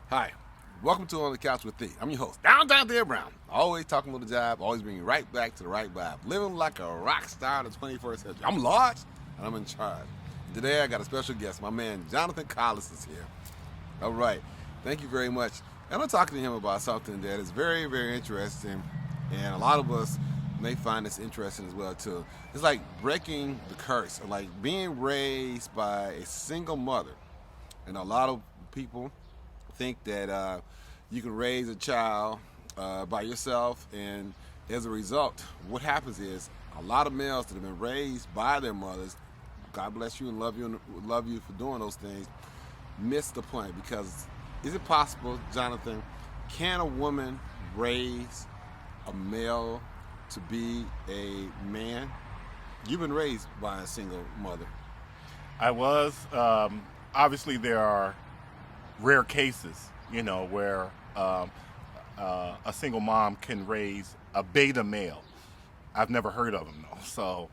Hi, welcome to On the Couch with Thee. I'm your host, Downtown Dale Brown. Always talking about the job, always bringing you right back to the right vibe. Living like a rock star in the 21st century. I'm large and I'm in charge. Today I got a special guest. My man Jonathan Collis is here. All right, thank you very much. And I'm talking to him about something that is very, very interesting, and a lot of us may find this interesting as well too. It's like breaking the curse, or like being raised by a single mother. And a lot of people think that you can raise a child by yourself, and as a result, what happens is a lot of males that have been raised by their mothers, God bless you and love you for doing those things, miss the point because is it possible, Jonathan? Can a woman raise a male to be a man? You've been raised by a single mother. I was. Obviously, there are rare cases, where a single mom can raise a beta male. I've never heard of them, though. So,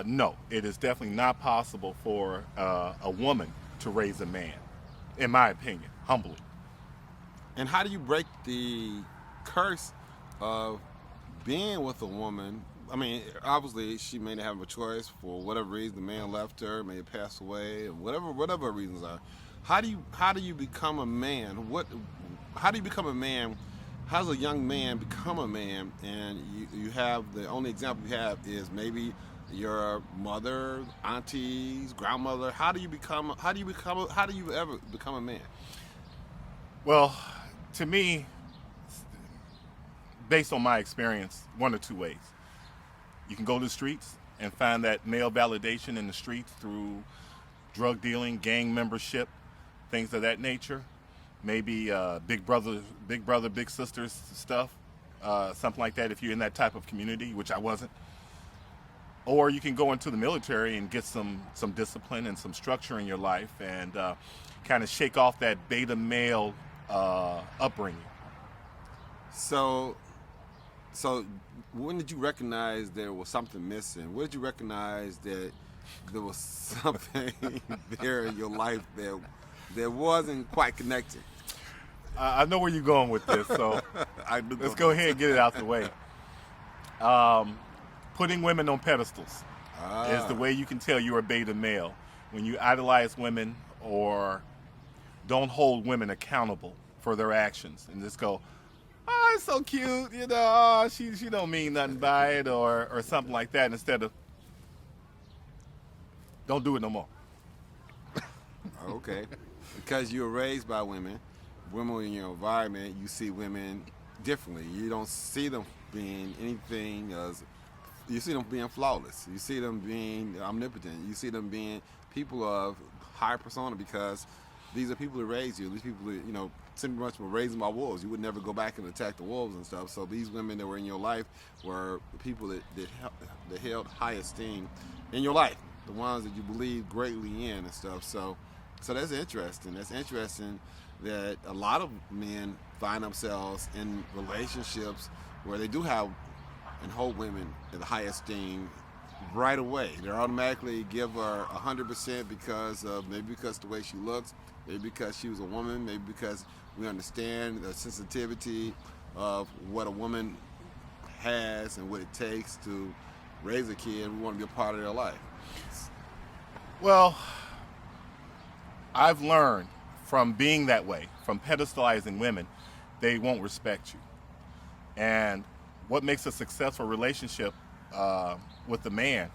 no, it is definitely not possible for a woman to raise a man, in my opinion, humbly. And how do you break the curse of being with a woman? I mean, obviously, she may not have a choice for whatever reason. The man left her, may have passed away, or whatever reasons are. How do you become a man? How do you become a man? How does a young man become a man? And you have the only example you have is maybe your mother, aunties, grandmother. How do you ever become a man? Well, to me, based on my experience, one or two ways. You can go to the streets and find that male validation in the streets through drug dealing, gang membership, things of that nature. Maybe big brother, big sisters stuff, something like that if you're in that type of community, which I wasn't. Or you can go into the military and get some discipline and some structure in your life and kind of shake off that beta male upbringing. So, so when did you recognize there was something missing? When did you recognize that there was something there in your life that wasn't quite connected? I know where you're going with this, so let's go ahead and get it out the way. Putting women on pedestals is the way you can tell you're a beta male. When you idolize women or don't hold women accountable for their actions and just go, oh, it's so cute, oh, she don't mean nothing by it or something like that, instead of don't do it no more. Okay, because you were raised by women in your environment, you see women differently. You don't see them being anything as you see them being flawless. You see them being omnipotent. You see them being people of high persona because these are people who raised you. These people that, simply much were raised by wolves. You would never go back and attack the wolves and stuff. So these women that were in your life were people that held high esteem in your life, the ones that you believed greatly in and stuff. So that's interesting. That's interesting that a lot of men find themselves in relationships where they do have and hold women in the high esteem right away. They automatically give her 100% because the way she looks, maybe because she was a woman, maybe because we understand the sensitivity of what a woman has and what it takes to raise a kid. We want to be a part of their life. Well, I've learned from being that way, from pedestalizing women, they won't respect you. And what makes a successful relationship with the man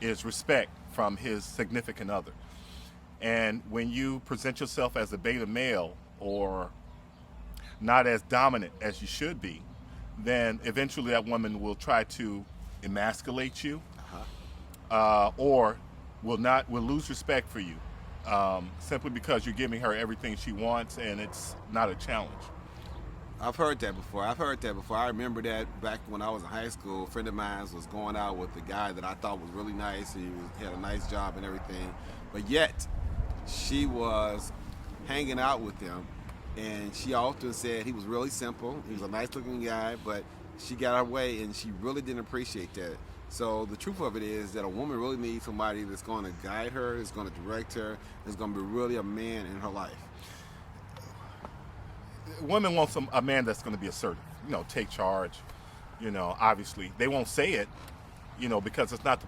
is respect from his significant other. And when you present yourself as a beta male or not as dominant as you should be, then eventually that woman will try to emasculate you or will lose respect for you simply because you're giving her everything she wants and it's not a challenge. I've heard that before. I remember that back when I was in high school. A friend of mine was going out with a guy that I thought was really nice. Had a nice job and everything. But yet, she was hanging out with him. And she often said he was really simple. He was a nice looking guy, but she got her way and she really didn't appreciate that. So the truth of it is that a woman really needs somebody that's going to guide her, that's going to direct her, that's going to be really a man in her life. women want a man that's going to be assertive, take charge. Obviously they won't say it, because it's not the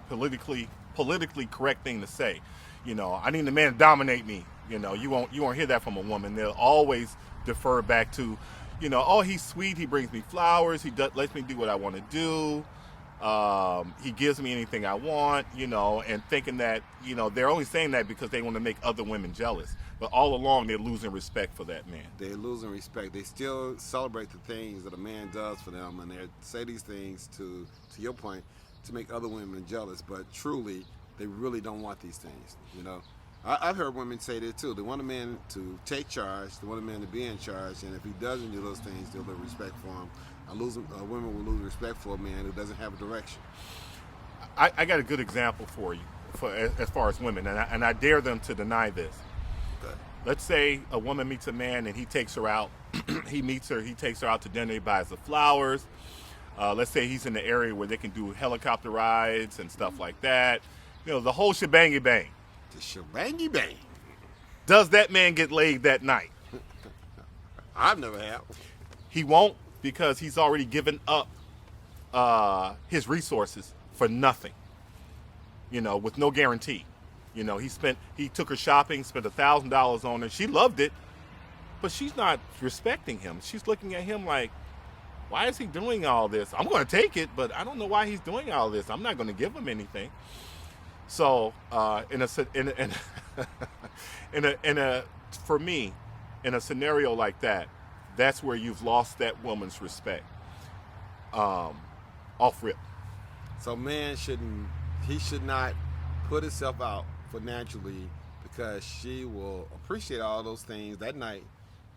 politically correct thing to say. I need a man to dominate me. You won't hear that from a woman. They'll always defer back to, oh, he's sweet, he brings me flowers, lets me do what I want to do. He gives me anything I want, and thinking that, they're only saying that because they want to make other women jealous. But all along, they're losing respect for that man. They're losing respect. They still celebrate the things that a man does for them, and they say these things to your point, to make other women jealous. But truly, they really don't want these things. I've heard women say that too. They want a man to take charge. They want a man to be in charge, and if he doesn't do those things, they'll lose respect for him. Women will lose respect for a man who doesn't have a direction. I got a good example for you, as far as women, and I dare them to deny this. Okay. Let's say a woman meets a man and he takes her out. He takes her out to dinner. He buys the flowers. Let's say he's in the area where they can do helicopter rides and stuff like that. The whole shebangy bang. The shebangy bang. Does that man get laid that night? I've never had. He won't, because he's already given up his resources for nothing. With no guarantee. He took her shopping, spent $1,000 on her. She loved it, but she's not respecting him. She's looking at him like, why is he doing all this? I'm going to take it, but I don't know why he's doing all this. I'm not going to give him anything. So, for me, in a scenario like that, that's where you've lost that woman's respect. Off rip. So he should not put himself out financially, because she will appreciate all those things that night,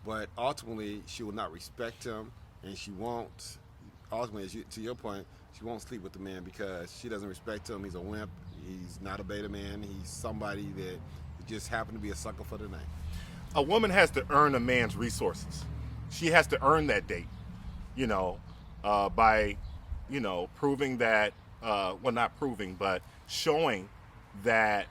but ultimately she will not respect him, and she won't, ultimately, to your point, she won't sleep with the man because she doesn't respect him. He's a wimp. He's not a beta man. He's somebody that just happened to be a sucker for the night. A woman has to earn a man's resources. She has to earn that date, by, proving that, well, not proving, but showing that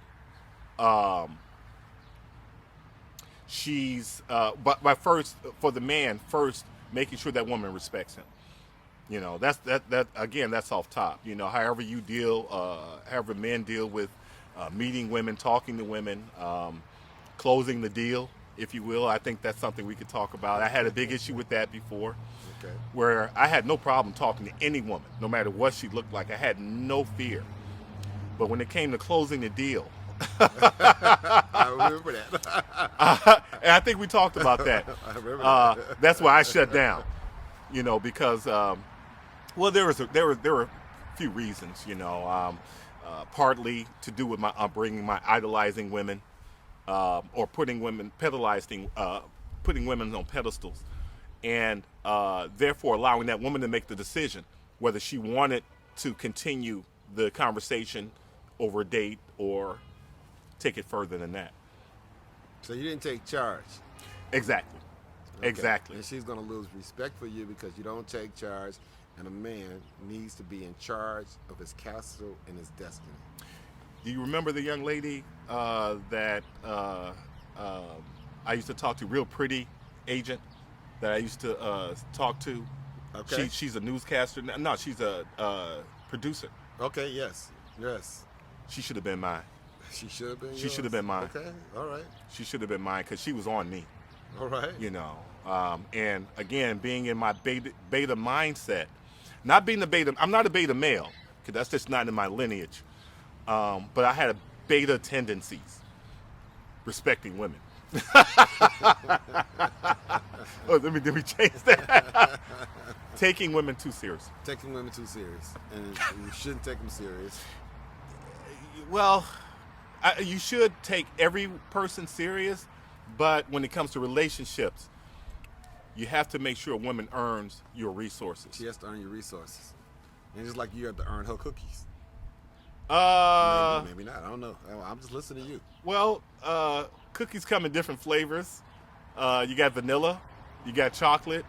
she's, but by first, for the man, first making sure that woman respects him. That again, that's off top. However you deal, however men deal with meeting women, talking to women, closing the deal, if you will. I think that's something we could talk about. I had a big issue with that before, Okay. where I had no problem talking to any woman, no matter what she looked like. I had no fear. But when it came to closing the deal, I remember that. and I think we talked about that. I remember that. That's why I shut down. Because well, there were a few reasons. Partly to do with my upbringing, my idolizing women, or putting women on pedestals, and therefore allowing that woman to make the decision whether she wanted to continue the conversation over a date or take it further than that. So you didn't take charge. Exactly. Okay. Exactly. And she's going to lose respect for you because you don't take charge, and a man needs to be in charge of his castle and his destiny. Do you remember the young lady that I used to talk to, real pretty agent that I used to talk to? Okay. She's a newscaster. No, she's a producer. Okay, yes. She should have been mine. She should have been She yours? should have been mine. Okay, all right. She should have been mine because she was on me. All right. And again, being in my beta mindset, not being a beta, I'm not a beta male, because that's just not in my lineage. But I had a beta tendencies, respecting women. Let me change that. Taking women too serious. Taking women too serious, and you shouldn't take them serious. Well, you should take every person serious, but when it comes to relationships, you have to make sure a woman earns your resources. She has to earn your resources, and just like you have to earn her cookies. Maybe not. I don't know. I'm just listening to you. Well, cookies come in different flavors. You got vanilla, you got chocolate,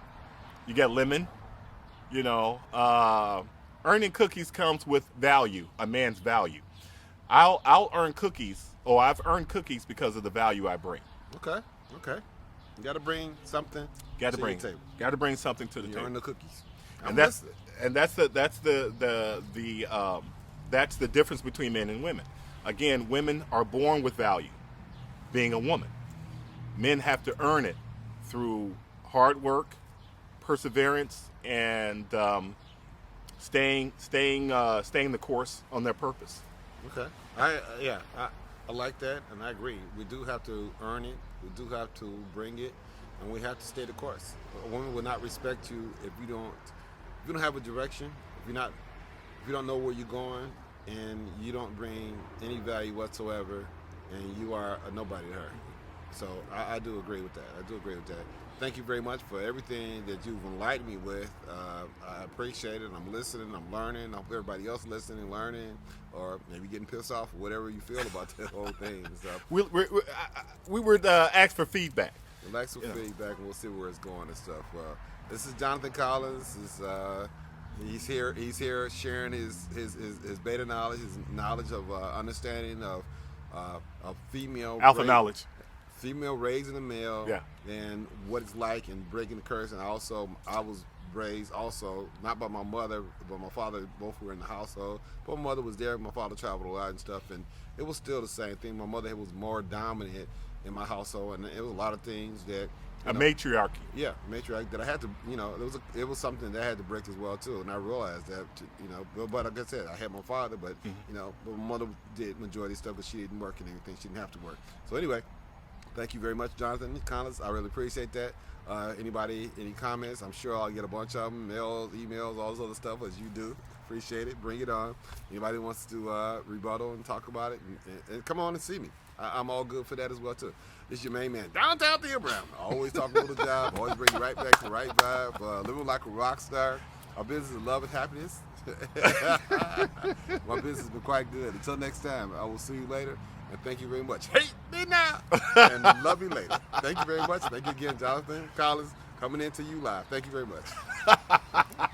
you got lemon. Earning cookies comes with value, a man's value. I'll earn cookies, or I've earned cookies because of the value I bring. Okay. You got to bring something Got to to bring the table. got to bring something to the You table. earn the cookies. And that's the difference between men and women. Again, women are born with value, being a woman. Men have to earn it through hard work, perseverance, and staying the course on their purpose. Okay. I like that, and I agree. We do have to earn it. We do have to bring it, and we have to stay the course. A woman will not respect you if you don't have a direction. If you don't know where you're going, and you don't bring any value whatsoever, and you are a nobody to her. So I do agree with that. Thank you very much for everything that you've enlightened me with. I appreciate it. I'm listening. I'm learning. I hope everybody else listening, learning, or maybe getting pissed off, whatever you feel about that whole thing and stuff. We were asked for feedback. Relax with feedback, and we'll see where it's going and stuff. This is Jonathan Collins. He's here sharing his beta knowledge, his knowledge of understanding of female Alpha knowledge. Female raising a male, Yeah. and what it's like and breaking the curse. And I was raised also not by my mother, but my father. Both were in the household. But my mother was there. My father traveled a lot and stuff, and it was still the same thing. My mother was more dominant in my household, and it was a lot of things that Matriarchy. Yeah, matriarch that I had to, it was something that I had to break as well too, and I realized that, but like I said, I had my father, but but my mother did majority of stuff, but she didn't work and anything. She didn't have to work. So anyway, thank you very much, Jonathan Collins. I really appreciate that. Anybody, any comments? I'm sure I'll get a bunch of them, mails, emails, all this other stuff as you do. Appreciate it. Bring it on. Anybody wants to rebuttal and talk about it, and come on and see me. I'm all good for that as well too. This is your main man, Downtown Theo Brown. Always talking about the job. Always bring you right back to the right vibe. Living like a rock star. Our business is love and happiness. My business has been quite good. Until next time, I will see you later. And thank you very much. Hate me now. And love you later. Thank you very much. Thank you again, Jonathan Collins, coming in to you live. Thank you very much.